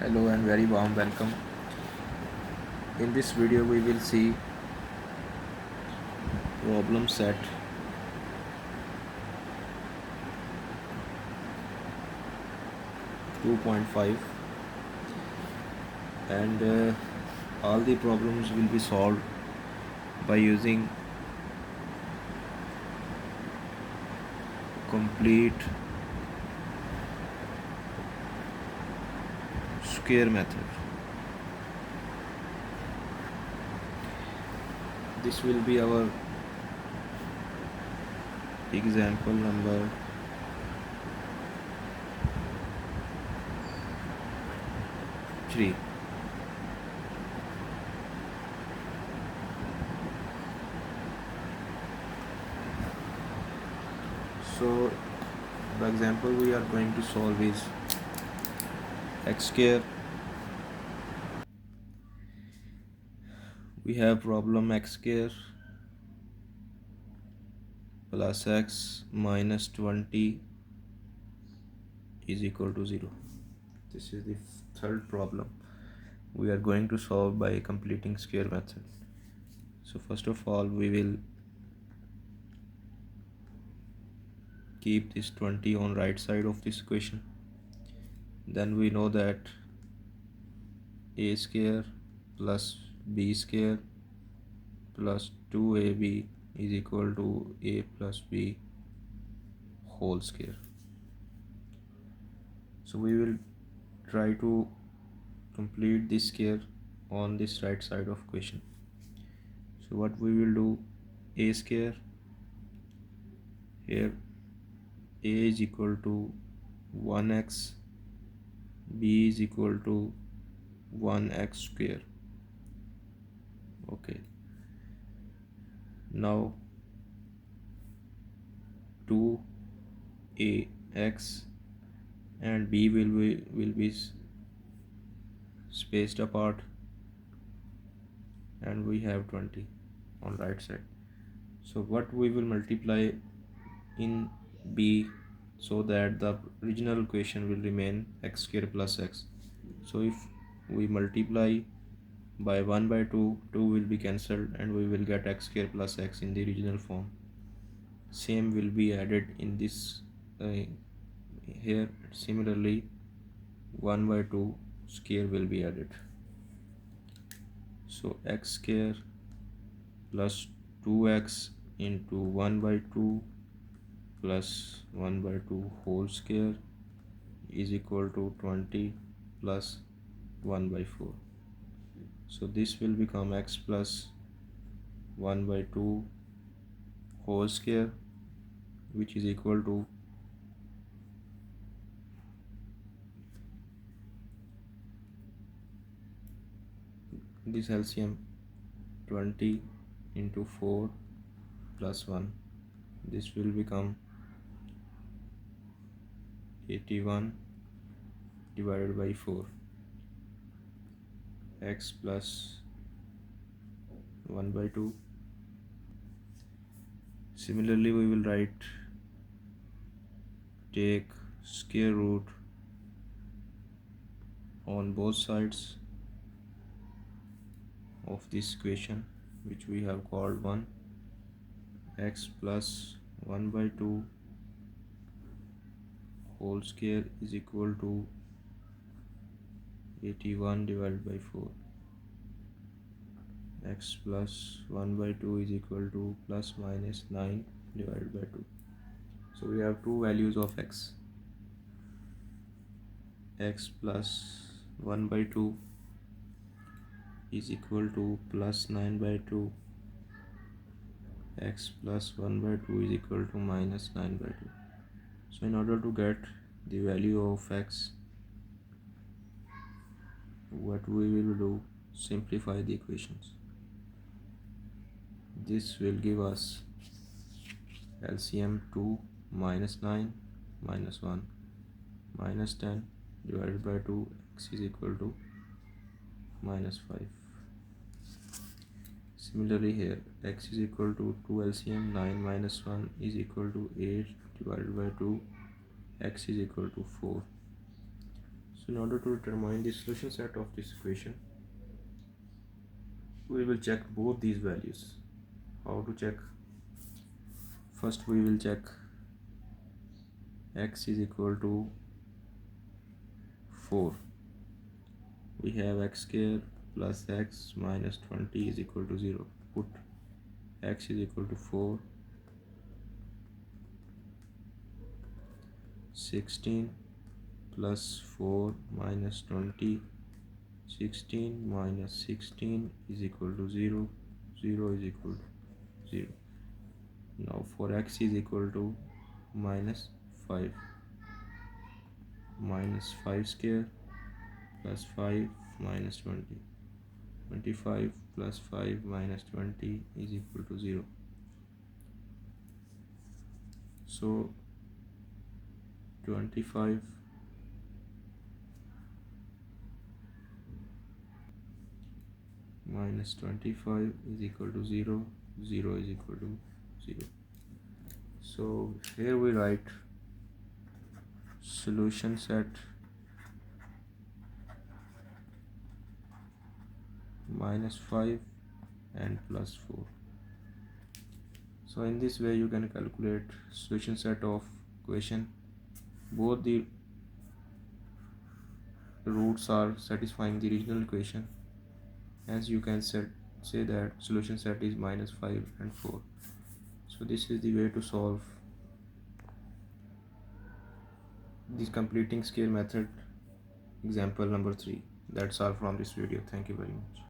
Hello and very warm welcome. In this video we will see problem set 2.5 and all the problems will be solved by using complete square method. This will be our example number 3. So the example we are going to solve is x square. We have problem x square plus x minus 20 is equal to 0. This is the third problem we are going to solve by completing square method. So first of all we will keep this 20 on right side of this equation. Then we know that a square plus b square plus 2ab is equal to a plus b whole square. So we will try to complete this square on this right side of equation. So what we will do, a square, here a is equal to 1x, b is equal to 1x square. Okay, now 2ax and b will be spaced apart, and we have 20 on right side. So what we will multiply in b so that the original equation will remain x square plus x. So if we multiply by 1 by 2, 2 will be cancelled and we will get x square plus x in the original form. Same will be added in this here. Similarly 1 by 2 square will be added. So x square plus 2x into 1 by 2 plus 1 by 2 whole square is equal to 20 plus 1 by 4. So this will become x plus 1 by 2 whole square, which is equal to this LCM 20 into 4 plus 1. This will become 81 divided by 4, x plus 1 by 2. Similarly we will write take square root on both sides of this equation, which we have called 1. X plus 1 by 2 whole square is equal to 81 divided by 4. X plus 1 by 2 is equal to plus minus 9 divided by 2. So we have two values of x. X plus 1 by 2 is equal to plus 9 by 2. X plus 1 by 2 is equal to minus 9 by 2. So in order to get the value of x, what we will do, simplify the equations. This will give us LCM 2 minus 9 minus 1 minus 10 divided by 2, x is equal to minus 5. Similarly here, x is equal to 2 LCM 9 minus 1 is equal to 8 divided by 2, x is equal to 4. So in order to determine the solution set of this equation, we will check both these values. How to check? First we will check x is equal to 4. We have x square plus x minus 20 is equal to 0. Put x is equal to 4. 16 plus 4 minus 20. 16 minus 16 is equal to 0. 0 is equal to 0. Now for x is equal to minus 5. Minus 5 square plus 5 minus 20. 25 plus 5 minus 20 is equal to 0. So 25 minus 25 is equal to 0. 0 is equal to 0. So here we write solution set minus 5 and plus 4. So in this way you can calculate solution set of equation. Both the roots are satisfying the original equation. As you can say that solution set is minus 5 and 4. So this is the way to solve this completing scale method example number 3. That's all from this video. Thank you very much.